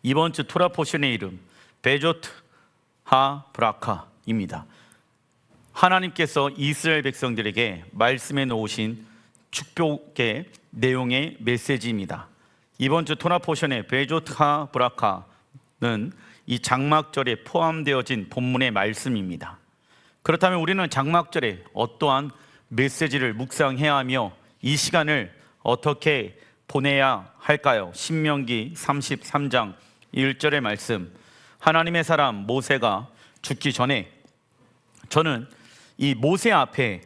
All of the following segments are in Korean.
이번 주 토라 포션의 이름 베조트 하 브라카입니다. 하나님께서 이스라엘 백성들에게 말씀해 놓으신 축복의 내용의 메시지입니다. 이번 주 토라 포션의 베조트 하 브라카는 이 장막절에 포함되어진 본문의 말씀입니다. 그렇다면 우리는 장막절에 어떠한 메시지를 묵상해야 하며 이 시간을 어떻게 보내야 할까요? 신명기 33장 1절의 말씀, 하나님의 사람 모세가 죽기 전에 저는 이 모세 앞에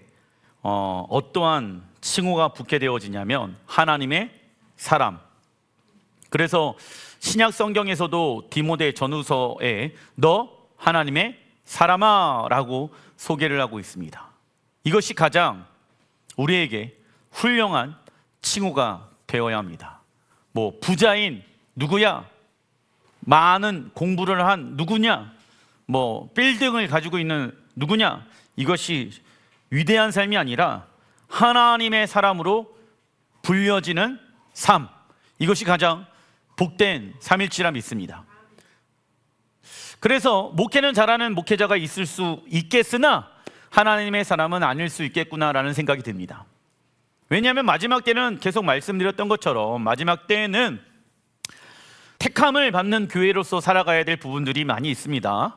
어떠한 칭호가 붙게 되어지냐면 하나님의 사람. 그래서 신약 성경에서도 디모데 전후서에 너 하나님의 사람아 라고 소개를 하고 있습니다. 이것이 가장 우리에게 훌륭한 칭호가 되어야 합니다. 뭐 부자인 누구야? 많은 공부를 한 누구냐? 뭐 빌딩을 가지고 있는 누구냐? 이것이 위대한 삶이 아니라 하나님의 사람으로 불려지는 삶, 이것이 가장 복된 삶일지라 믿습니다. 그래서 목회는 잘하는 목회자가 있을 수 있겠으나 하나님의 사람은 아닐 수 있겠구나라는 생각이 듭니다. 왜냐하면 마지막 때는 계속 말씀드렸던 것처럼 마지막 때는 택함을 받는 교회로서 살아가야 될 부분들이 많이 있습니다.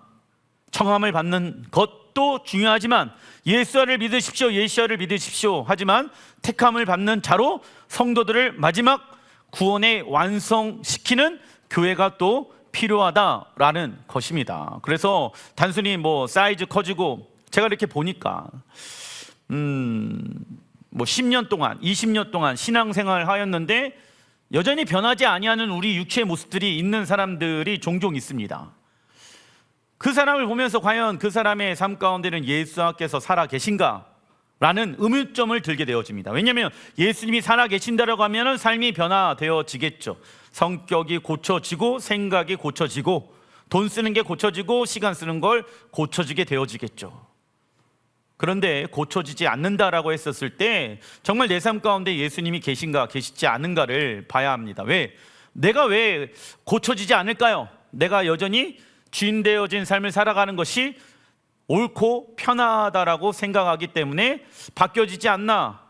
청함을 받는 것도 중요하지만 예수를 믿으십시오, 예수를 믿으십시오 하지만 택함을 받는 자로 성도들을 마지막 구원에 완성시키는 교회가 또 필요하다라는 것입니다. 그래서 단순히 뭐 사이즈 커지고 제가 이렇게 보니까 뭐 10년 동안 20년 동안 신앙생활을 하였는데 여전히 변하지 아니하는 우리 육체의 모습들이 있는 사람들이 종종 있습니다. 그 사람을 보면서 과연 그 사람의 삶 가운데는 예수께서 살아 계신가? 라는 의문점을 들게 되어집니다. 왜냐하면 예수님이 살아 계신다라고 하면 삶이 변화되어지겠죠. 성격이 고쳐지고 생각이 고쳐지고 돈 쓰는 게 고쳐지고 시간 쓰는 걸 고쳐지게 되어지겠죠. 그런데 고쳐지지 않는다라고 했었을 때 정말 내 삶 가운데 예수님이 계신가 계시지 않은가를 봐야 합니다. 내가 왜 고쳐지지 않을까요? 내가 여전히 주인 되어진 삶을 살아가는 것이 옳고 편하다라고 생각하기 때문에 바뀌어지지 않나,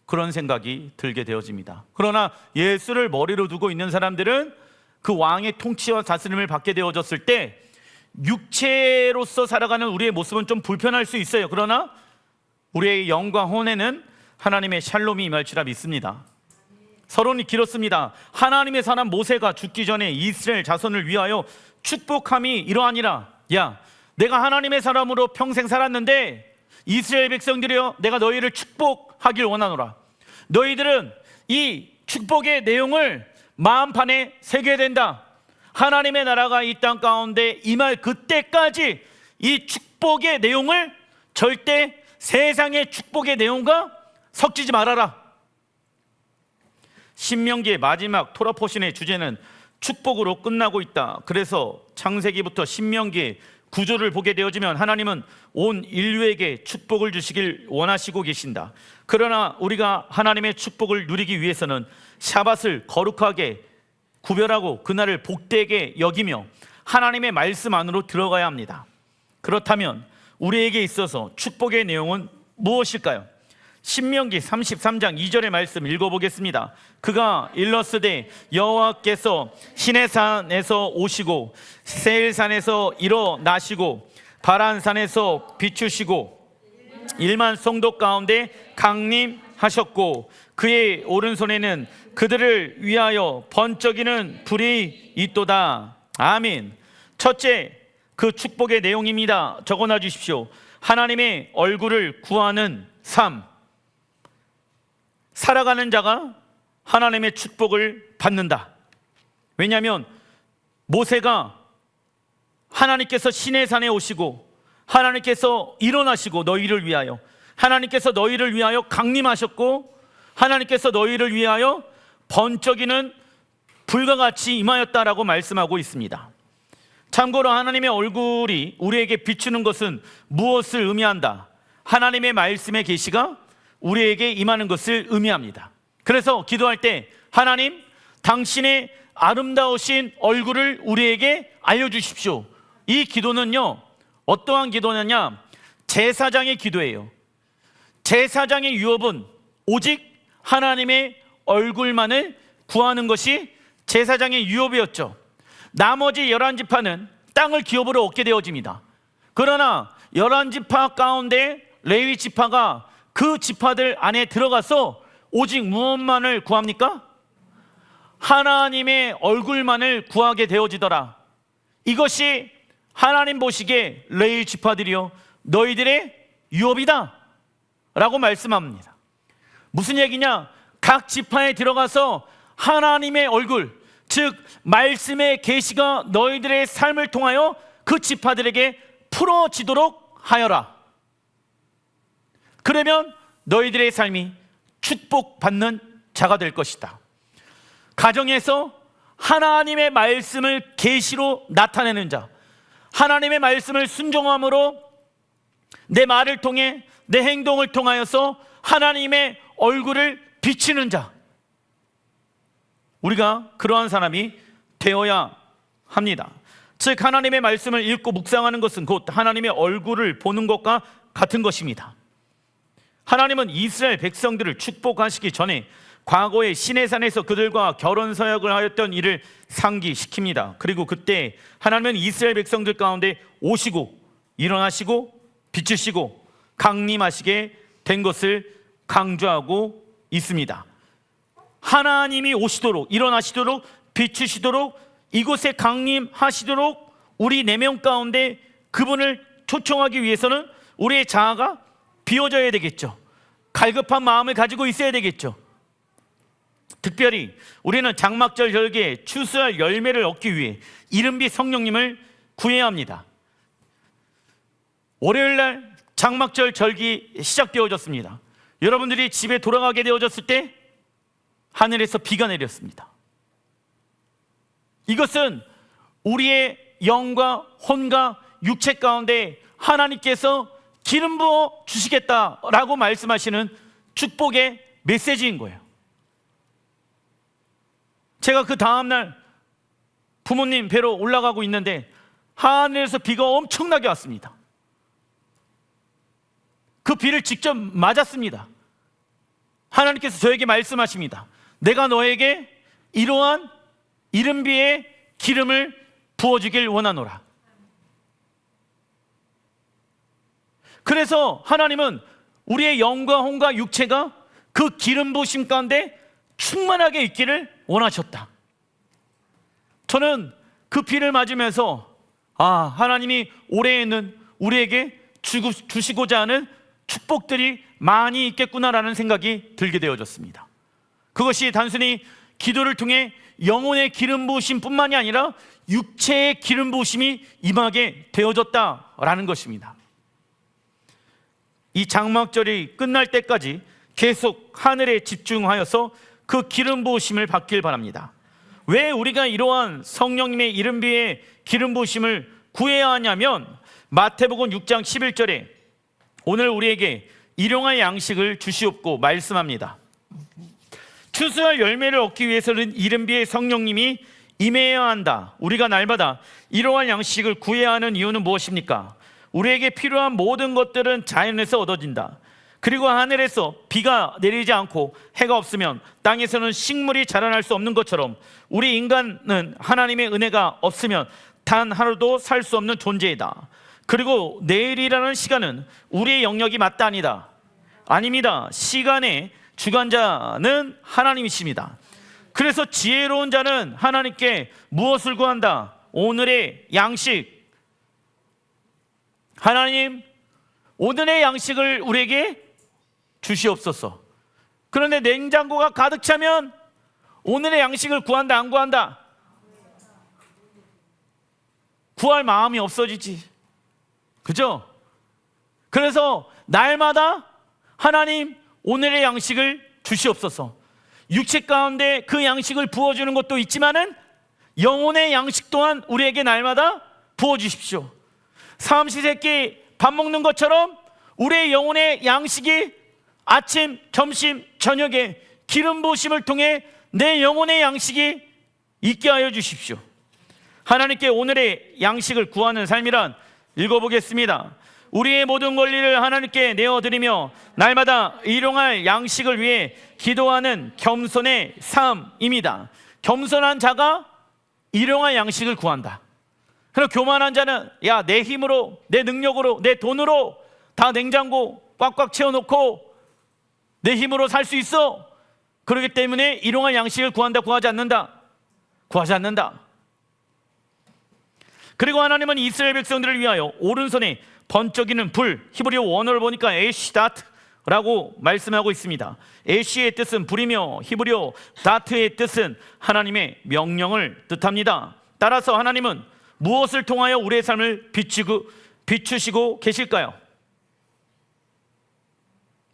그런 생각이 들게 되어집니다. 그러나 예수를 머리로 두고 있는 사람들은 그 왕의 통치와 다스림을 받게 되어졌을 때 육체로서 살아가는 우리의 모습은 좀 불편할 수 있어요. 그러나 우리의 영과 혼에는 하나님의 샬롬이 임할지라 믿습니다. 서론이 길었습니다. 하나님의 사람 모세가 죽기 전에 이스라엘 자손을 위하여 축복함이 이러하니라. 야, 내가 하나님의 사람으로 평생 살았는데 이스라엘 백성들이여, 내가 너희를 축복하길 원하노라. 너희들은 이 축복의 내용을 마음판에 새겨야 된다. 하나님의 나라가 이 땅 가운데 임할 그때까지 이 축복의 내용을 절대 세상의 축복의 내용과 섞이지 말아라. 신명기의 마지막 토라 포션의 주제는 축복으로 끝나고 있다. 그래서 창세기부터 신명기의 구조를 보게 되어지면 하나님은 온 인류에게 축복을 주시길 원하시고 계신다. 그러나 우리가 하나님의 축복을 누리기 위해서는 샤밧을 거룩하게 구별하고 그날을 복되게 여기며 하나님의 말씀 안으로 들어가야 합니다. 그렇다면 우리에게 있어서 축복의 내용은 무엇일까요? 신명기 33장 2절의 말씀 읽어보겠습니다. 그가 일렀으되 여호와께서 시내산에서 오시고 세일산에서 일어나시고 바란산에서 비추시고 1만 성도 가운데 강림하셨고 그의 오른손에는 그들을 위하여 번쩍이는 불이 있도다. 아멘. 첫째, 그 축복의 내용입니다. 적어놔 주십시오. 하나님의 얼굴을 구하는 삶. 살아가는 자가 하나님의 축복을 받는다. 왜냐하면 모세가 하나님께서 시내산에 오시고 하나님께서 일어나시고 너희를 위하여, 하나님께서 너희를 위하여 강림하셨고 하나님께서 너희를 위하여 번쩍이는 불과 같이 임하였다라고 말씀하고 있습니다. 참고로 하나님의 얼굴이 우리에게 비추는 것은 무엇을 의미한다? 하나님의 말씀의 계시가 우리에게 임하는 것을 의미합니다. 그래서 기도할 때 하나님, 당신의 아름다우신 얼굴을 우리에게 알려주십시오. 이 기도는요, 어떠한 기도냐냐, 제사장의 기도예요. 제사장의 유업은 오직 하나님의 얼굴만을 구하는 것이 제사장의 유업이었죠. 나머지 11지파는 땅을 기업으로 얻게 되어집니다. 그러나 11지파 가운데 레위 지파가 그 지파들 안에 들어가서 오직 무엇만을 구합니까? 하나님의 얼굴만을 구하게 되어지더라. 이것이 하나님 보시기에 레위 지파들이요, 너희들의 유업이다 라고 말씀합니다. 무슨 얘기냐? 각 지파에 들어가서 하나님의 얼굴, 즉 말씀의 계시가 너희들의 삶을 통하여 그 지파들에게 풀어지도록 하여라. 그러면 너희들의 삶이 축복받는 자가 될 것이다. 가정에서 하나님의 말씀을 계시로 나타내는 자, 하나님의 말씀을 순종함으로 내 말을 통해, 내 행동을 통하여서 하나님의 얼굴을 비치는 자, 우리가 그러한 사람이 되어야 합니다. 즉 하나님의 말씀을 읽고 묵상하는 것은 곧 하나님의 얼굴을 보는 것과 같은 것입니다. 하나님은 이스라엘 백성들을 축복하시기 전에 과거에 시내산에서 그들과 결혼 서약을 하였던 일을 상기시킵니다. 그리고 그때 하나님은 이스라엘 백성들 가운데 오시고 일어나시고 비추시고 강림하시게 된 것을 강조하고 있습니다. 하나님이 오시도록, 일어나시도록, 비추시도록, 이곳에 강림하시도록 우리 내면 가운데 그분을 초청하기 위해서는 우리의 자아가 비워져야 되겠죠. 갈급한 마음을 가지고 있어야 되겠죠. 특별히 우리는 장막절 절기에 추수할 열매를 얻기 위해 이른비 성령님을 구해야 합니다. 월요일날 장막절 절기 시작되어졌습니다. 여러분들이 집에 돌아가게 되어졌을 때 하늘에서 비가 내렸습니다. 이것은 우리의 영과 혼과 육체 가운데 하나님께서 기름 부어 주시겠다라고 말씀하시는 축복의 메시지인 거예요. 제가 그 다음날 부모님 뵈러 올라가고 있는데 하늘에서 비가 엄청나게 왔습니다. 그 비를 직접 맞았습니다. 하나님께서 저에게 말씀하십니다. 내가 너에게 이러한 이른비의 기름을 부어주길 원하노라. 그래서 하나님은 우리의 영과 혼과 육체가 그 기름 부으심 가운데 충만하게 있기를 원하셨다. 저는 그 비를 맞으면서 하나님이 올해에는 우리에게 주시고자 하는 축복들이 많이 있겠구나라는 생각이 들게 되어졌습니다. 그것이 단순히 기도를 통해 영혼의 기름 부으심 뿐만이 아니라 육체의 기름 부으심이 임하게 되어졌다라는 것입니다. 이 장막절이 끝날 때까지 계속 하늘에 집중하여서 그 기름 부으심을 받길 바랍니다. 왜 우리가 이러한 성령님의 이른비의 기름 부으심을 구해야 하냐면 마태복음 6장 11절에 오늘 우리에게 일용할 양식을 주시옵고 말씀합니다. 추수할 열매를 얻기 위해서는 이른비의 성령님이 임해야 한다. 우리가 날마다 일용할 양식을 구해야 하는 이유는 무엇입니까? 우리에게 필요한 모든 것들은 자연에서 얻어진다. 그리고 하늘에서 비가 내리지 않고 해가 없으면 땅에서는 식물이 자라날 수 없는 것처럼 우리 인간은 하나님의 은혜가 없으면 단 하루도 살 수 없는 존재이다. 그리고 내일이라는 시간은 우리의 영역이 마땅하다. 아닙니다. 시간의 주관자는 하나님이십니다. 그래서 지혜로운 자는 하나님께 무엇을 구한다? 오늘의 양식. 하나님, 오늘의 양식을 우리에게 주시옵소서. 그런데 냉장고가 가득 차면 오늘의 양식을 구한다, 안 구한다? 구할 마음이 없어지지. 그죠? 그래서 날마다 하나님 오늘의 양식을 주시옵소서. 육체 가운데 그 양식을 부어주는 것도 있지만은 영혼의 양식 또한 우리에게 날마다 부어주십시오. 삼시세끼 밥 먹는 것처럼 우리의 영혼의 양식이 아침, 점심, 저녁에 기름 부으심을 통해 내 영혼의 양식이 있게 하여 주십시오. 하나님께 오늘의 양식을 구하는 삶이란, 읽어보겠습니다. 우리의 모든 권리를 하나님께 내어드리며 날마다 일용할 양식을 위해 기도하는 겸손의 삶입니다. 겸손한 자가 일용할 양식을 구한다. 그럼 교만한 자는 내 힘으로, 내 능력으로, 내 돈으로 다 냉장고 꽉꽉 채워놓고 내 힘으로 살 수 있어. 그렇기 때문에 일용할 양식을 구한다, 구하지 않는다? 구하지 않는다. 그리고 하나님은 이스라엘 백성들을 위하여 오른손에 번쩍이는 불, 히브리어 원어를 보니까 에시다트라고 말씀하고 있습니다. 에시의 뜻은 불이며 히브리어 다트의 뜻은 하나님의 명령을 뜻합니다. 따라서 하나님은 무엇을 통하여 우리의 삶을 비추시고 계실까요?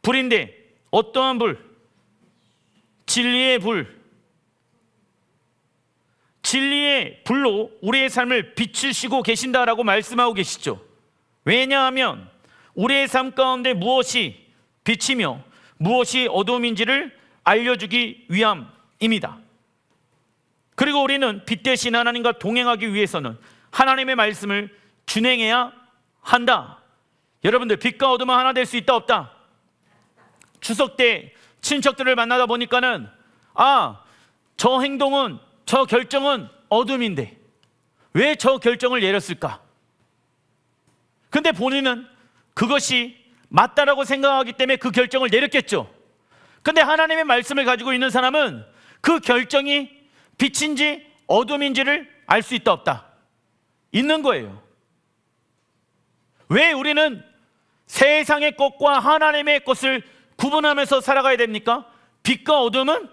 불인데 어떠한 불? 진리의 불. 진리의 불로 우리의 삶을 비추시고 계신다라고 말씀하고 계시죠. 왜냐하면 우리의 삶 가운데 무엇이 빛이며 무엇이 어둠인지를 알려주기 위함입니다. 그리고 우리는 빛 대신 하나님과 동행하기 위해서는 하나님의 말씀을 준행해야 한다. 여러분들, 빛과 어둠은 하나 될 수 있다, 없다? 추석 때 친척들을 만나다 보니까는 저 행동은, 저 결정은 어둠인데 왜 저 결정을 내렸을까? 근데 본인은 그것이 맞다라고 생각하기 때문에 그 결정을 내렸겠죠. 근데 하나님의 말씀을 가지고 있는 사람은 그 결정이 빛인지 어둠인지를 알 수 있다, 없다? 있는 거예요. 왜 우리는 세상의 것과 하나님의 것을 구분하면서 살아가야 됩니까? 빛과 어둠은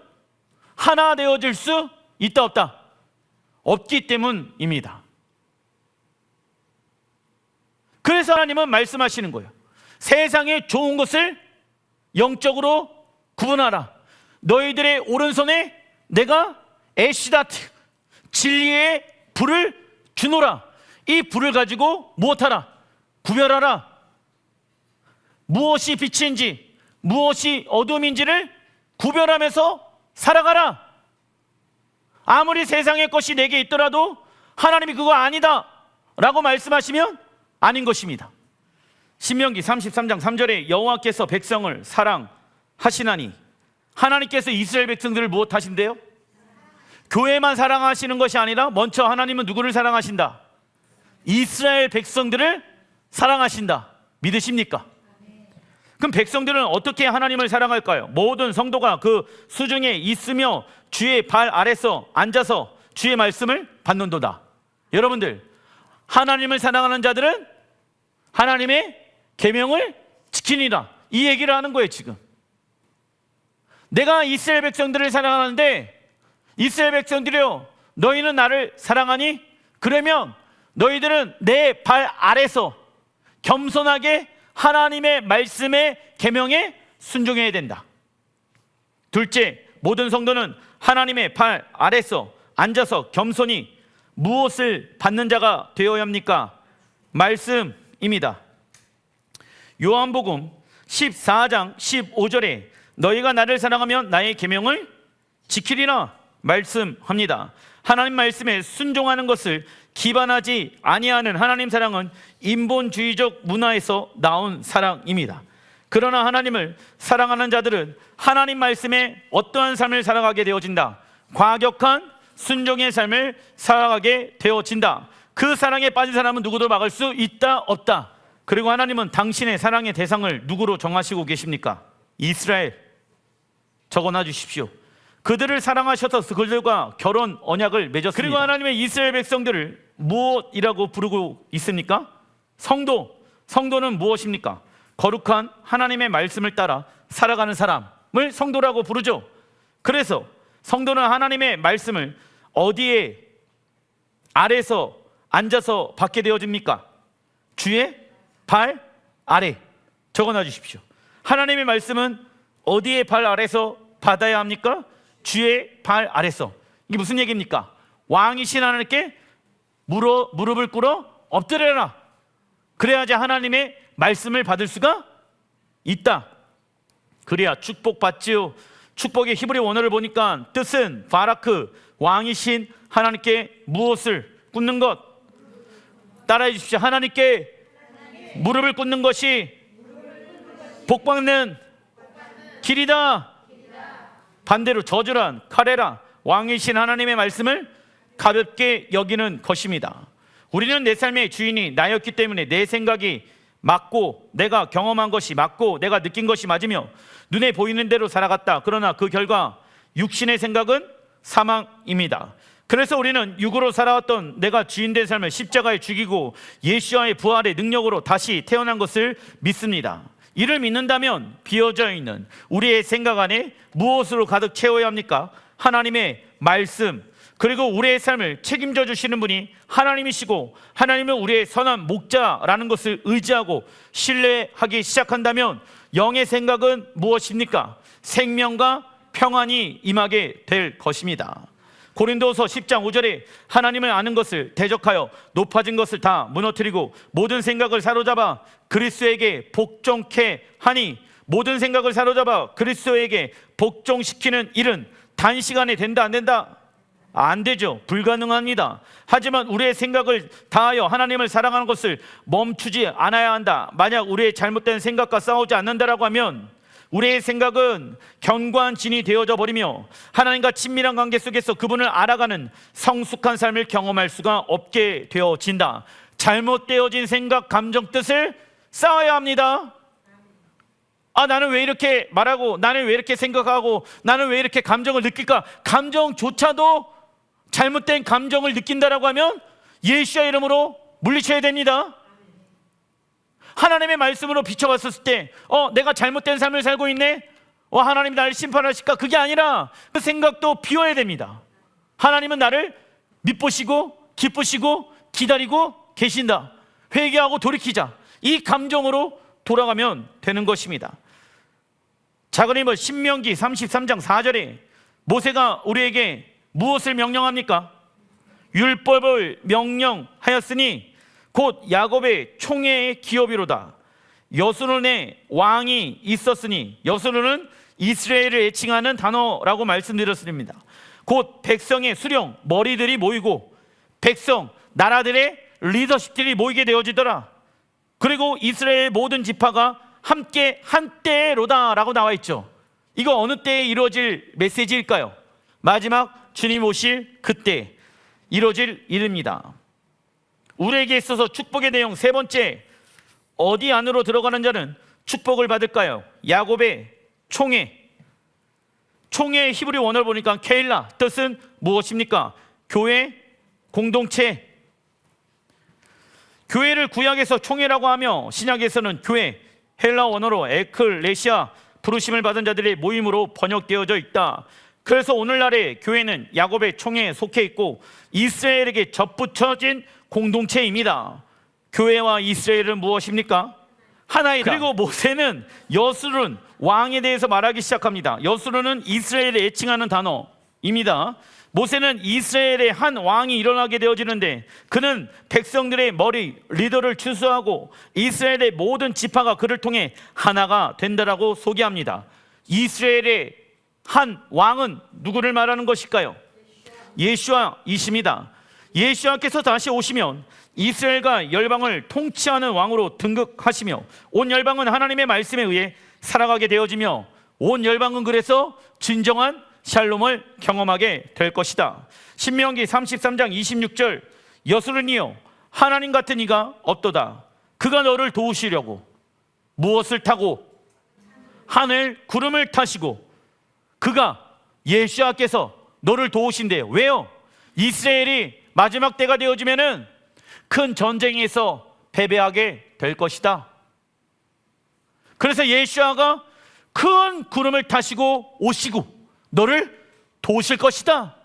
하나 되어질 수 있다, 없다? 없기 때문입니다. 그래서 하나님은 말씀하시는 거예요. 세상의 좋은 것을 영적으로 구분하라. 너희들의 오른손에 내가 에시다트, 진리의 불을 주노라. 이 불을 가지고 무엇하라? 구별하라. 무엇이 빛인지 무엇이 어둠인지를 구별하면서 살아가라. 아무리 세상의 것이 내게 있더라도 하나님이 그거 아니다 라고 말씀하시면 아닌 것입니다. 신명기 33장 3절에 여호와께서 백성을 사랑하시나니, 하나님께서 이스라엘 백성들을 무엇 하신대요? 교회만 사랑하시는 것이 아니라 먼저 하나님은 누구를 사랑하신다? 이스라엘 백성들을 사랑하신다. 믿으십니까? 그럼 백성들은 어떻게 하나님을 사랑할까요? 모든 성도가 그 수중에 있으며 주의 발 아래서 앉아서 주의 말씀을 받는도다. 여러분들, 하나님을 사랑하는 자들은 하나님의 계명을 지키니라. 이 얘기를 하는 거예요. 지금 내가 이스라엘 백성들을 사랑하는데, 이스라엘 백성들이여 너희는 나를 사랑하니? 그러면 너희들은 내 발 아래서 겸손하게 하나님의 말씀의 계명에 순종해야 된다. 둘째, 모든 성도는 하나님의 발 아래서 앉아서 겸손히 무엇을 받는 자가 되어야 합니까? 말씀입니다. 요한복음 14장 15절에 너희가 나를 사랑하면 나의 계명을 지키리라 말씀합니다. 하나님 말씀에 순종하는 것을 기반하지 아니하는 하나님 사랑은 인본주의적 문화에서 나온 사랑입니다. 그러나 하나님을 사랑하는 자들은 하나님 말씀에 어떠한 삶을 살아가게 되어진다. 과격한 순종의 삶을 살아가게 되어진다. 그 사랑에 빠진 사람은 누구도 막을 수 있다, 없다? 그리고 하나님은 당신의 사랑의 대상을 누구로 정하시고 계십니까? 이스라엘. 적어놔 주십시오. 그들을 사랑하셔서 그들과 결혼 언약을 맺었습니다. 그리고 하나님의 이스라엘 백성들을 무엇이라고 부르고 있습니까? 성도. 성도는 무엇입니까? 거룩한 하나님의 말씀을 따라 살아가는 사람을 성도라고 부르죠. 그래서 성도는 하나님의 말씀을 어디에 아래서 앉아서 받게 되어집니까? 주의 발 아래. 적어놔 주십시오. 하나님의 말씀은 어디에 발 아래서 받아야 합니까? 주의 발 아래서. 이게 무슨 얘기입니까? 왕이신 하나님께 무릎을 꿇어 엎드려라. 그래야지 하나님의 말씀을 받을 수가 있다. 그래야 축복받지요. 축복의 히브리 원어를 보니까 뜻은 바라크, 왕이신 하나님께 무엇을 꿇는 것? 따라해 주십시오. 하나님께 무릎을 꿇는 것이 복받는 길이다. 반대로 저주란 카레라, 왕이신 하나님의 말씀을 가볍게 여기는 것입니다. 우리는 내 삶의 주인이 나였기 때문에 내 생각이 맞고, 내가 경험한 것이 맞고, 내가 느낀 것이 맞으며 눈에 보이는 대로 살아갔다. 그러나 그 결과 육신의 생각은 사망입니다. 그래서 우리는 육으로 살아왔던 내가 주인된 삶을 십자가에 죽이고 예수와의 부활의 능력으로 다시 태어난 것을 믿습니다. 이를 믿는다면 비어져 있는 우리의 생각 안에 무엇으로 가득 채워야 합니까? 하나님의 말씀, 그리고 우리의 삶을 책임져 주시는 분이 하나님이시고, 하나님은 우리의 선한 목자라는 것을 의지하고 신뢰하기 시작한다면 영의 생각은 무엇입니까? 생명과 평안이 임하게 될 것입니다. 고린도서 10장 5절에 하나님을 아는 것을 대적하여 높아진 것을 다 무너뜨리고 모든 생각을 사로잡아 그리스도에게 복종케 하니, 모든 생각을 사로잡아 그리스도에게 복종시키는 일은 단시간에 된다 안 된다? 안 되죠. 불가능합니다. 하지만 우리의 생각을 다하여 하나님을 사랑하는 것을 멈추지 않아야 한다. 만약 우리의 잘못된 생각과 싸우지 않는다라고 하면 우리의 생각은 견고한 진이 되어져 버리며 하나님과 친밀한 관계 속에서 그분을 알아가는 성숙한 삶을 경험할 수가 없게 되어진다. 잘못되어진 생각, 감정 뜻을 쌓아야 합니다. 나는 왜 이렇게 말하고, 나는 왜 이렇게 생각하고, 나는 왜 이렇게 감정을 느낄까? 감정조차도 잘못된 감정을 느낀다라고 하면 예수의 이름으로 물리쳐야 됩니다. 하나님의 말씀으로 비춰봤을 때 내가 잘못된 삶을 살고 있네? 하나님이 나를 심판하실까? 그게 아니라 그 생각도 비워야 됩니다. 하나님은 나를 믿으시고 기쁘시고 기다리고 계신다. 회개하고 돌이키자. 이 감정으로 돌아가면 되는 것입니다. 자그리고 신명기 33장 4절에 모세가 우리에게 무엇을 명령합니까? 율법을 명령하였으니 곧 야곱의 총회의 기업이로다. 여수론에 왕이 있었으니, 여수론은 이스라엘을 애칭하는 단어라고 말씀드렸습니다. 곧 백성의 수령, 머리들이 모이고 백성, 나라들의 리더십들이 모이게 되어지더라. 그리고 이스라엘 모든 지파가 함께 한때로다 라고 나와 있죠. 이거 어느 때에 이루어질 메시지일까요? 마지막 주님 오실 그때 이루어질 일입니다. 우리에게 있어서 축복의 내용 세 번째, 어디 안으로 들어가는 자는 축복을 받을까요? 야곱의 총회. 총회의 히브리 원어를 보니까 케일라, 뜻은 무엇입니까? 교회, 공동체. 교회를 구약에서 총회라고 하며 신약에서는 교회, 헬라 원어로 에클레시아, 부르심을 받은 자들의 모임으로 번역되어져 있다. 그래서 오늘날의 교회는 야곱의 총회에 속해 있고 이스라엘에게 접붙여진 공동체입니다. 교회와 이스라엘은 무엇입니까? 하나이다. 그리고 모세는 여수론 왕에 대해서 말하기 시작합니다. 여수론은 이스라엘을 애칭하는 단어입니다. 모세는 이스라엘의 한 왕이 일어나게 되어지는데 그는 백성들의 머리 리더를 추수하고 이스라엘의 모든 지파가 그를 통해 하나가 된다라고 소개합니다. 이스라엘의 한 왕은 누구를 말하는 것일까요? 예수와이십니다. 예수와께서 다시 오시면 이스라엘과 열방을 통치하는 왕으로 등극하시며 온 열방은 하나님의 말씀에 의해 살아가게 되어지며 온 열방은 그래서 진정한 샬롬을 경험하게 될 것이다. 신명기 33장 26절, 여수론이여 하나님 같은 이가 없도다. 그가 너를 도우시려고 무엇을 타고? 하늘 구름을 타시고 그가 예수와께서 너를 도우신대요. 왜요? 이스라엘이 마지막 때가 되어지면은 큰 전쟁에서 패배하게 될 것이다. 그래서 예수와가 큰 구름을 타시고 오시고 너를 도우실 것이다.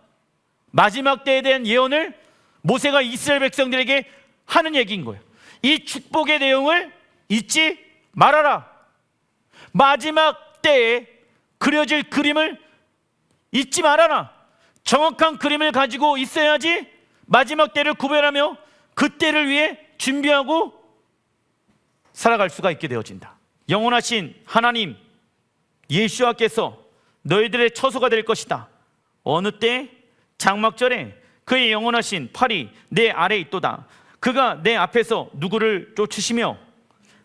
마지막 때에 대한 예언을 모세가 이스라엘 백성들에게 하는 얘기인 거예요. 이 축복의 내용을 잊지 말아라. 마지막 때에 그려질 그림을 잊지 말아라. 정확한 그림을 가지고 있어야지 마지막 때를 구별하며 그 때를 위해 준비하고 살아갈 수가 있게 되어진다. 영원하신 하나님 예수와께서 너희들의 처소가 될 것이다. 어느 때? 장막절에 그의 영원하신 팔이 내 아래에 있도다. 그가 내 앞에서 누구를 쫓으시며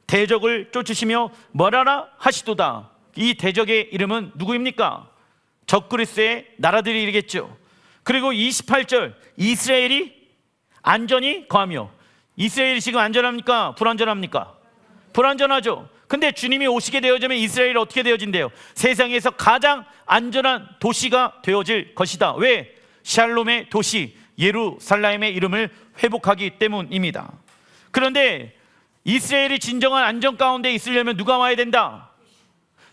대적을 쫓으시며 뭐라라 하시도다. 이 대적의 이름은 누구입니까? 적그리스의 나라들이겠죠. 그리고 28절, 이스라엘이 안전히 거하며. 이스라엘이 지금 안전합니까? 불안전합니까? 불안전하죠. 근데 주님이 오시게 되어지면 이스라엘이 어떻게 되어진대요? 세상에서 가장 안전한 도시가 되어질 것이다. 왜? 샬롬의 도시 예루살렘의 이름을 회복하기 때문입니다. 그런데 이스라엘이 진정한 안전 가운데 있으려면 누가 와야 된다?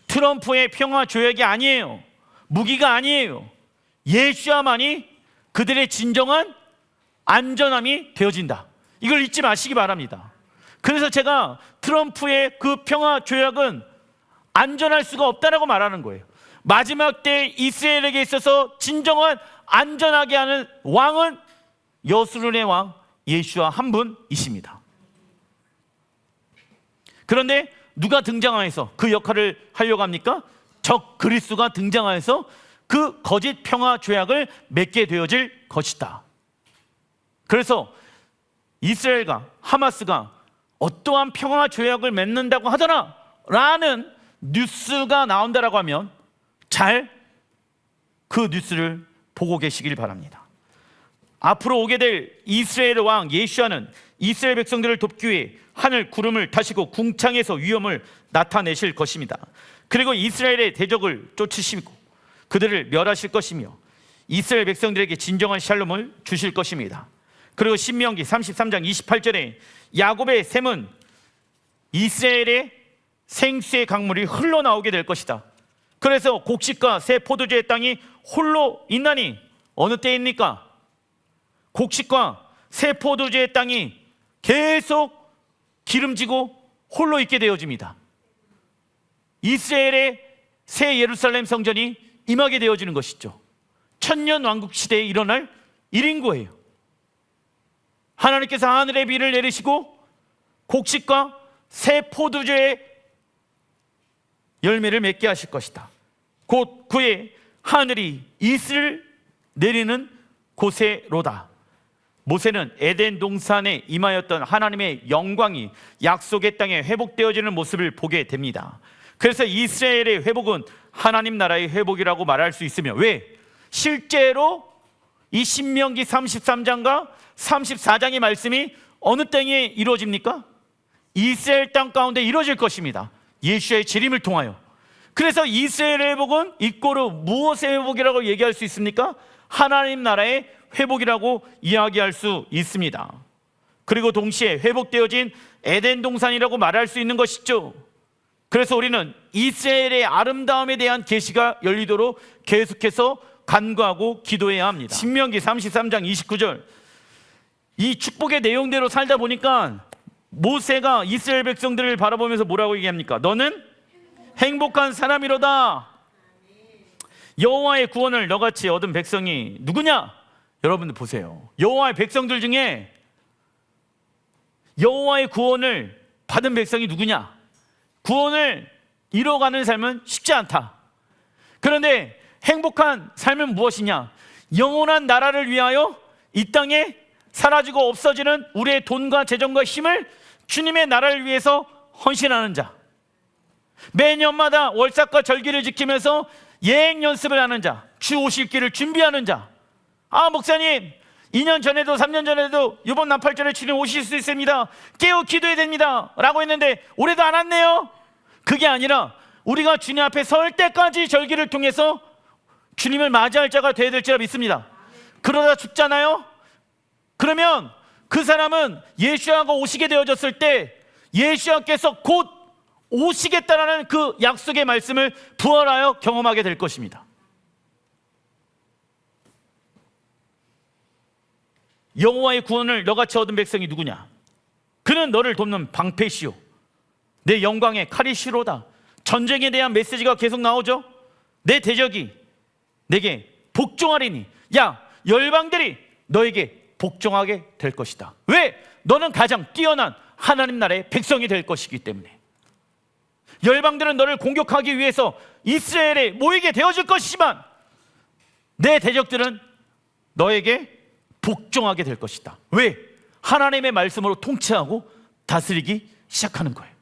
트럼프의 평화 조약이 아니에요. 무기가 아니에요. 예수야만이 그들의 진정한 안전함이 되어진다. 이걸 잊지 마시기 바랍니다. 그래서 제가 트럼프의 그 평화 조약은 안전할 수가 없다라고 말하는 거예요. 마지막 때 이스라엘에게 있어서 진정한 안전하게 하는 왕은 여수론의 왕 예수와 한 분이십니다. 그런데 누가 등장하여서 그 역할을 하려고 합니까? 적 그리스도가 등장하여서 그 거짓 평화 조약을 맺게 되어질 것이다. 그래서 이스라엘과 하마스가 어떠한 평화 조약을 맺는다고 하더라 라는 뉴스가 나온다라고 하면 잘 그 뉴스를 보고 계시길 바랍니다. 앞으로 오게 될 이스라엘의 왕 예수아는 이스라엘 백성들을 돕기 위해 하늘 구름을 타시고 궁창에서 위엄을 나타내실 것입니다. 그리고 이스라엘의 대적을 쫓으시고 그들을 멸하실 것이며 이스라엘 백성들에게 진정한 샬롬을 주실 것입니다. 그리고 신명기 33장 28절에 야곱의 샘은 이스라엘의 생수의 강물이 흘러나오게 될 것이다. 그래서 곡식과 새 포도주의 땅이 홀로 있나니 어느 때입니까? 곡식과 새 포도주의 땅이 계속 기름지고 홀로 있게 되어집니다. 이스라엘의 새 예루살렘 성전이 임하게 되어지는 것이죠. 천년 왕국 시대에 일어날 일인 거예요. 하나님께서 하늘의 비를 내리시고 곡식과 새 포도주의 열매를 맺게 하실 것이다. 곧 그의 하늘이 이슬을 내리는 곳에로다. 모세는 에덴 동산에 임하였던 하나님의 영광이 약속의 땅에 회복되어지는 모습을 보게 됩니다. 그래서 이스라엘의 회복은 하나님 나라의 회복이라고 말할 수 있으며, 왜? 실제로 이 신명기 33장과 34장의 말씀이 어느 땅에 이루어집니까? 이스라엘 땅 가운데 이루어질 것입니다. 예수의 재림을 통하여. 그래서 이스라엘의 회복은 이꼬르 무엇의 회복이라고 얘기할 수 있습니까? 하나님 나라의 회복이라고 이야기할 수 있습니다. 그리고 동시에 회복되어진 에덴 동산이라고 말할 수 있는 것이죠. 그래서 우리는 이스라엘의 아름다움에 대한 계시가 열리도록 계속해서 간구하고 기도해야 합니다. 신명기 33장 29절, 이 축복의 내용대로 살다 보니까 모세가 이스라엘 백성들을 바라보면서 뭐라고 얘기합니까? 너는 행복한 사람이로다. 여호와의 구원을 너같이 얻은 백성이 누구냐? 여러분들 보세요. 여호와의 백성들 중에 여호와의 구원을 받은 백성이 누구냐? 구원을 이뤄가는 삶은 쉽지 않다. 그런데 행복한 삶은 무엇이냐? 영원한 나라를 위하여 이 땅에 사라지고 없어지는 우리의 돈과 재정과 힘을 주님의 나라를 위해서 헌신하는 자, 매년마다 월삭과 절기를 지키면서 예행 연습을 하는 자, 주 오실 길을 준비하는 자. 아, 목사님 2년 전에도 3년 전에도 이번 나팔절에 주님 오실 수 있습니다, 깨어 기도해야 됩니다 라고 했는데 올해도 안 왔네요. 그게 아니라 우리가 주님 앞에 설 때까지 절기를 통해서 주님을 맞이할 자가 되어야 될 줄 믿습니다. 그러다 죽잖아요. 그러면 그 사람은 예수아가 오시게 되어졌을 때 예수아께서 곧 오시겠다라는 그 약속의 말씀을 부활하여 경험하게 될 것입니다. 여호와의 구원을 너같이 얻은 백성이 누구냐? 그는 너를 돕는 방패시오, 내 영광의 칼이시로다. 전쟁에 대한 메시지가 계속 나오죠. 내 대적이 내게 복종하리니, 야, 열방들이 너에게 복종하게 될 것이다. 왜? 너는 가장 뛰어난 하나님 나라의 백성이 될 것이기 때문에. 열방들은 너를 공격하기 위해서 이스라엘에 모이게 되어질 것이지만 내 대적들은 너에게 복종하게 될 것이다. 왜? 하나님의 말씀으로 통치하고 다스리기 시작하는 거예요.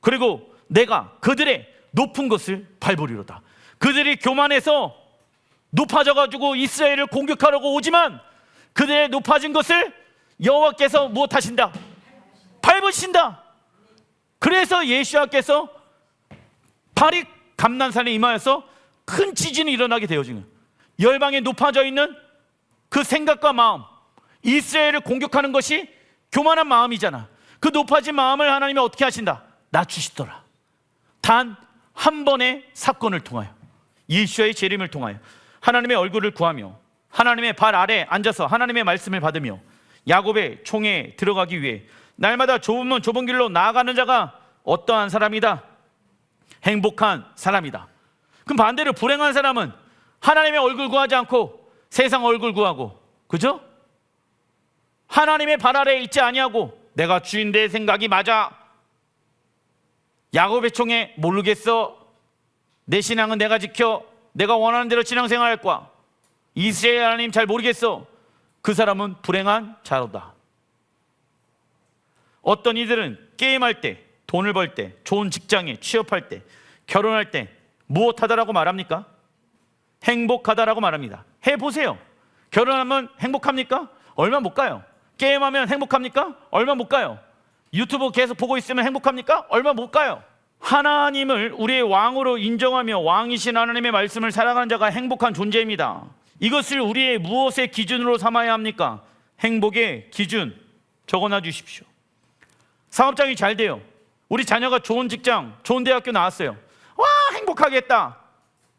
그리고 내가 그들의 높은 것을 밟으리로다. 그들이 교만해서 높아져가지고 이스라엘을 공격하려고 오지만 그들의 높아진 것을 여호와께서 무엇하신다? 밟으신다. 그래서 예수와께서 발이 감난산에 임하여서 큰 지진이 일어나게 되어진 거예요. 열방에 높아져 있는 그 생각과 마음, 이스라엘을 공격하는 것이 교만한 마음이잖아. 그 높아진 마음을 하나님이 어떻게 하신다? 낮추시더라. 단 한 번의 사건을 통하여, 예수와의 재림을 통하여 하나님의 얼굴을 구하며 하나님의 발 아래 앉아서 하나님의 말씀을 받으며 야곱의 총에 들어가기 위해 날마다 좁으면 좁은 길로 나아가는 자가 어떠한 사람이다? 행복한 사람이다. 그럼 반대로 불행한 사람은 하나님의 얼굴 구하지 않고 세상 얼굴 구하고, 그죠? 하나님의 발 아래에 있지 아니하고 내가 주인 내 생각이 맞아. 야곱의 총에 모르겠어. 내 신앙은 내가 지켜. 내가 원하는 대로 신앙생활할 거야. 이스라엘 하나님 잘 모르겠어. 그 사람은 불행한 자로다. 어떤 이들은 게임할 때, 돈을 벌 때, 좋은 직장에 취업할 때, 결혼할 때 무엇하다라고 말합니까? 행복하다라고 말합니다. 해보세요. 결혼하면 행복합니까? 얼마 못 가요. 게임하면 행복합니까? 얼마 못 가요. 유튜브 계속 보고 있으면 행복합니까? 얼마 못 가요. 하나님을 우리의 왕으로 인정하며 왕이신 하나님의 말씀을 살아가는 자가 행복한 존재입니다. 이것을 우리의 무엇의 기준으로 삼아야 합니까? 행복의 기준 적어놔 주십시오. 사업장이 잘 돼요. 우리 자녀가 좋은 직장, 좋은 대학교 나왔어요. 와, 행복하겠다.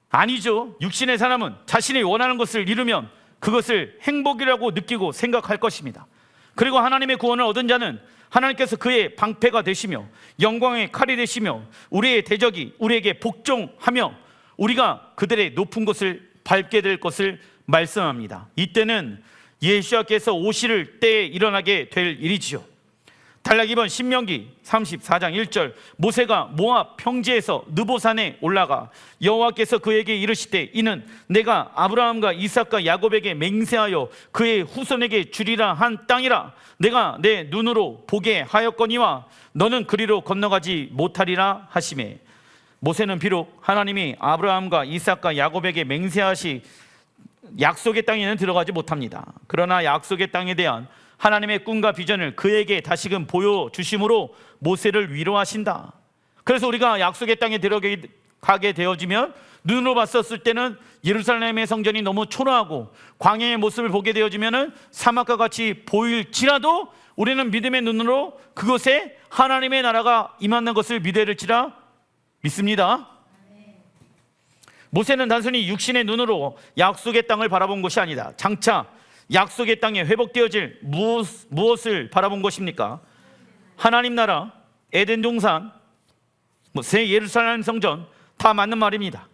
아니죠. 육신의 사람은 자신이 원하는 것을 이루면 그것을 행복이라고 느끼고 생각할 것입니다. 그리고 하나님의 구원을 얻은 자는 하나님께서 그의 방패가 되시며 영광의 칼이 되시며 우리의 대적이 우리에게 복종하며 우리가 그들의 높은 곳을 밟게 될 것을 말씀합니다. 이때는 예수와께서 오실 때에 일어나게 될 일이지요. 단락 2번 신명기 34장 1절 모세가 모압 평지에서 느보산에 올라가 여호와께서 그에게 이르시되 이는 내가 아브라함과 이삭과 야곱에게 맹세하여 그의 후손에게 주리라 한 땅이라 내가 내 눈으로 보게 하였거니와 너는 그리로 건너가지 못하리라 하시매 모세는 비록 하나님이 아브라함과 이삭과 야곱에게 맹세하시 약속의 땅에는 들어가지 못합니다. 그러나 약속의 땅에 대한 하나님의 꿈과 비전을 그에게 다시금 보여주심으로 모세를 위로하신다. 그래서 우리가 약속의 땅에 들어가게 되어지면 눈으로 봤었을 때는 예루살렘의 성전이 너무 초라하고 광야의 모습을 보게 되어지면 사막과 같이 보일지라도 우리는 믿음의 눈으로 그곳에 하나님의 나라가 임하는 것을 믿어야 될지라 믿습니다. 모세는 단순히 육신의 눈으로 약속의 땅을 바라본 것이 아니다. 장차 약속의 땅에 회복되어질 무엇을 바라본 것입니까? 하나님 나라, 에덴 동산, 새 예루살렘 성전 다 맞는 말입니다.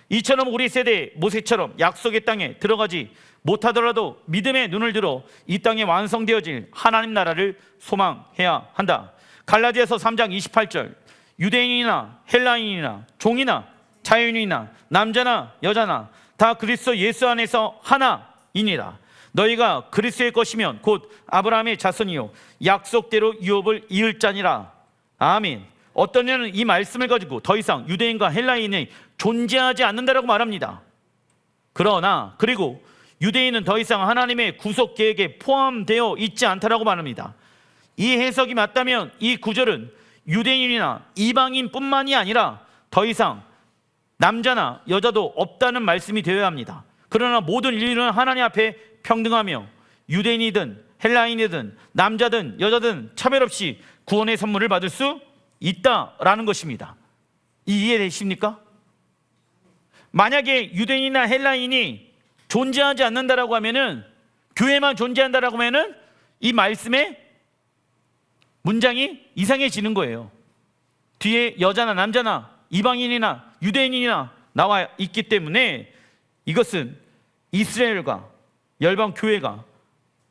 이처럼 우리 세대 모세처럼 약속의 땅에 들어가지 못하더라도 믿음의 눈을 들어 이 땅에 완성되어질 하나님 나라를 소망해야 한다. 갈라디아서 3장 28절 유대인이나 헬라인이나 종이나 자유인이나 남자나 여자나 다 그리스도 예수 안에서 하나이니라. 너희가 그리스도의 것이면 곧 아브라함의 자손이요 약속대로 유업을 이을 자니라. 아멘. 어떤 이는 이 말씀을 가지고 더 이상 유대인과 헬라인이 존재하지 않는다라고 말합니다. 그리고 유대인은 더 이상 하나님의 구속 계획에 포함되어 있지 않다라고 말합니다. 이 해석이 맞다면 이 구절은 유대인이나 이방인뿐만이 아니라 더 이상 남자나 여자도 없다는 말씀이 되어야 합니다. 그러나 모든 인류는 하나님 앞에 평등하며 유대인이든 헬라인이든 남자든 여자든 차별 없이 구원의 선물을 받을 수 있다라는 것입니다. 이해되십니까? 만약에 유대인이나 헬라인이 존재하지 않는다라고 하면은 교회만 존재한다라고 하면은 이 말씀의 문장이 이상해지는 거예요. 뒤에 여자나 남자나 이방인이나 유대인이나 나와 있기 때문에 이것은 이스라엘과 열방 교회가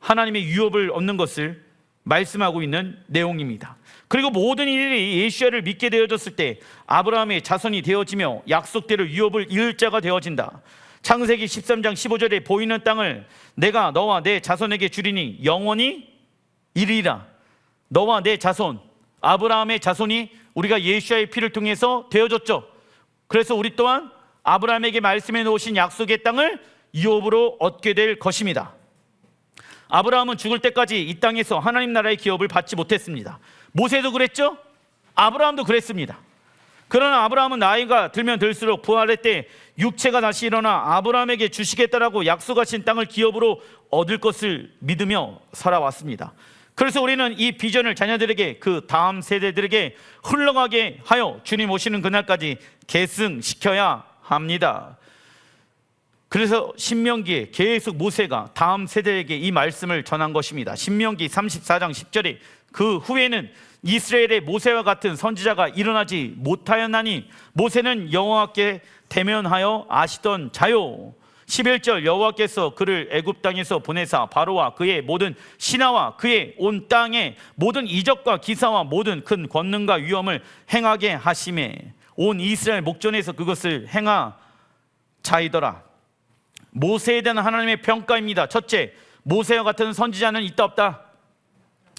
하나님의 유업을 얻는 것을 말씀하고 있는 내용입니다. 그리고 모든 일이 예수를 믿게 되어졌을 때 아브라함의 자손이 되어지며 약속대로 유업을 이을 자가 되어진다. 창세기 13장 15절에 보이는 땅을 내가 너와 내 자손에게 주리니 영원히 이르리라. 너와 내 자손, 아브라함의 자손이 우리가 예수와의 피를 통해서 되어졌죠. 그래서 우리 또한 아브라함에게 말씀해 놓으신 약속의 땅을 유업으로 얻게 될 것입니다. 아브라함은 죽을 때까지 이 땅에서 하나님 나라의 기업을 받지 못했습니다. 모세도 그랬죠? 아브라함도 그랬습니다. 그러나 아브라함은 나이가 들면 들수록 부활할 때 육체가 다시 일어나 아브라함에게 주시겠다라고 약속하신 땅을 기업으로 얻을 것을 믿으며 살아왔습니다. 그래서 우리는 이 비전을 자녀들에게, 그 다음 세대들에게 흘러가게 하여 주님 오시는 그날까지 계승시켜야 합니다. 그래서 신명기에 계속 모세가 다음 세대에게 이 말씀을 전한 것입니다. 신명기 34장 10절에 그 후에는 이스라엘의 모세와 같은 선지자가 일어나지 못하였나니 모세는 여호와께 대면하여 아시던 자요. 11절 여호와께서 그를 애굽 땅에서 보내사 바로와 그의 모든 신하와 그의 온 땅에 모든 이적과 기사와 모든 큰 권능과 위엄을 행하게 하심에 온 이스라엘 목전에서 그것을 행하자이더라. 모세에 대한 하나님의 평가입니다. 첫째, 모세와 같은 선지자는 있다 없다?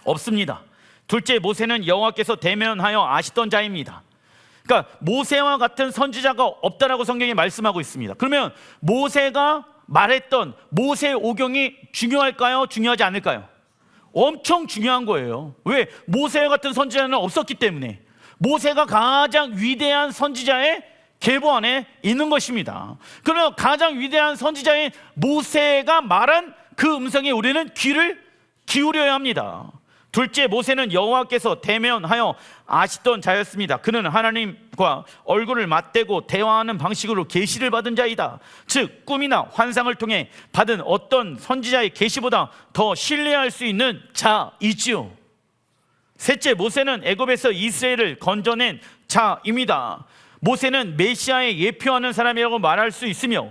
없습니다. 둘째, 모세는 여호와께서 대면하여 아시던 자입니다. 그러니까 모세와 같은 선지자가 없다라고 성경이 말씀하고 있습니다. 그러면 모세가 말했던 모세의 오경이 중요할까요? 중요하지 않을까요? 엄청 중요한 거예요. 왜? 모세와 같은 선지자는 없었기 때문에. 모세가 가장 위대한 선지자의 계보 안에 있는 것입니다. 그러나 가장 위대한 선지자인 모세가 말한 그 음성에 우리는 귀를 기울여야 합니다. 둘째, 모세는 여호와께서 대면하여 아시던 자였습니다. 그는 하나님과 얼굴을 맞대고 대화하는 방식으로 계시를 받은 자이다. 즉 꿈이나 환상을 통해 받은 어떤 선지자의 계시보다 더 신뢰할 수 있는 자이지요. 셋째, 모세는 애굽에서 이스라엘을 건져낸 자입니다. 모세는 메시아의 예표하는 사람이라고 말할 수 있으며,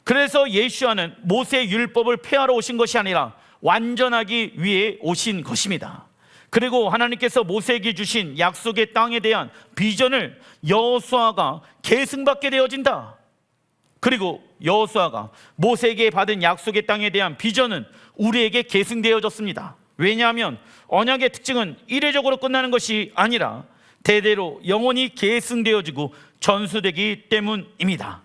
그래서 예수와는 모세의 율법을 폐하러 오신 것이 아니라 완전하기 위해 오신 것입니다. 그리고 하나님께서 모세에게 주신 약속의 땅에 대한 비전을 여호수아가 계승받게 되어진다. 그리고 여호수아가 모세에게 받은 약속의 땅에 대한 비전은 우리에게 계승되어졌습니다. 왜냐하면 언약의 특징은 이례적으로 끝나는 것이 아니라 대대로 영원히 계승되어지고 전수되기 때문입니다.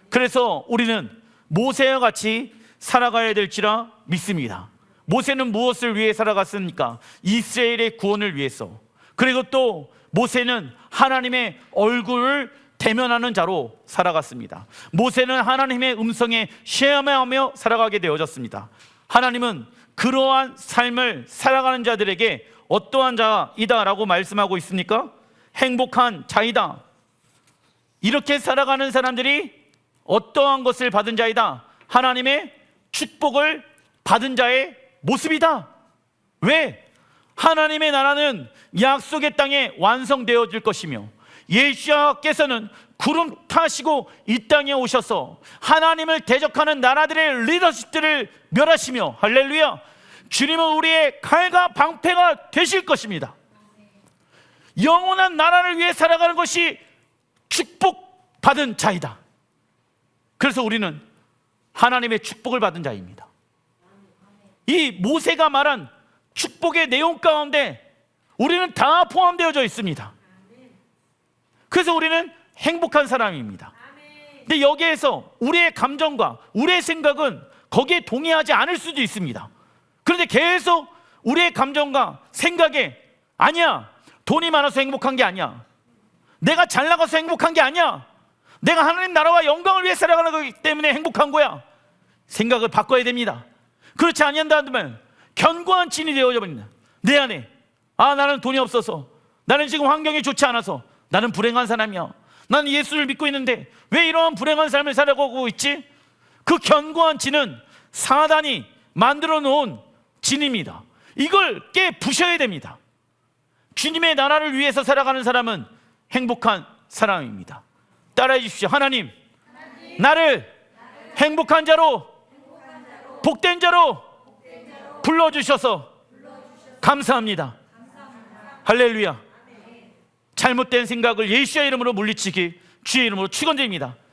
그래서 우리는 모세와 같이 살아가야 될지라 믿습니다. 모세는 무엇을 위해 살아갔습니까? 이스라엘의 구원을 위해서. 그리고 또 모세는 하나님의 얼굴을 대면하는 자로 살아갔습니다. 모세는 하나님의 음성에 쉐어하며 살아가게 되어졌습니다. 하나님은 그러한 삶을 살아가는 자들에게 어떠한 자이다라고 말씀하고 있습니까? 행복한 자이다. 이렇게 살아가는 사람들이 어떠한 것을 받은 자이다? 하나님의 축복을 받은 자의 모습이다. 왜? 하나님의 나라는 약속의 땅에 완성되어질 것이며 예수께서는 구름 타시고 이 땅에 오셔서 하나님을 대적하는 나라들의 리더십들을 멸하시며, 할렐루야, 주님은 우리의 칼과 방패가 되실 것입니다. 영원한 나라를 위해 살아가는 것이 축복받은 자이다. 그래서 우리는 하나님의 축복을 받은 자입니다. 이 모세가 말한 축복의 내용 가운데 우리는 다 포함되어져 있습니다. 그래서 우리는 행복한 사람입니다. 근데 여기에서 우리의 감정과 우리의 생각은 거기에 동의하지 않을 수도 있습니다. 그런데 계속 우리의 감정과 생각에 아니야, 돈이 많아서 행복한 게 아니야, 내가 잘 나가서 행복한 게 아니야, 내가 하나님 나라와 영광을 위해 살아가는 거기 때문에 행복한 거야, 생각을 바꿔야 됩니다. 그렇지 않는다면 견고한 진이 되어져 버린다. 내 안에 나는 돈이 없어서, 나는 지금 환경이 좋지 않아서, 나는 불행한 사람이야, 나는 예수를 믿고 있는데 왜 이러한 불행한 삶을 살아가고 있지? 그 견고한 진은 사단이 만들어 놓은 진입니다. 이걸 깨 부셔야 됩니다. 주님의 나라를 위해서 살아가는 사람은 행복한 사람입니다. 따라해 주십시오. 하나님, 나를 행복한 자로, 복된 자로 불러주셔서 감사합니다. 할렐루야. 잘못된 생각을 예수의 이름으로 물리치기 주의 이름으로 축원드립니다.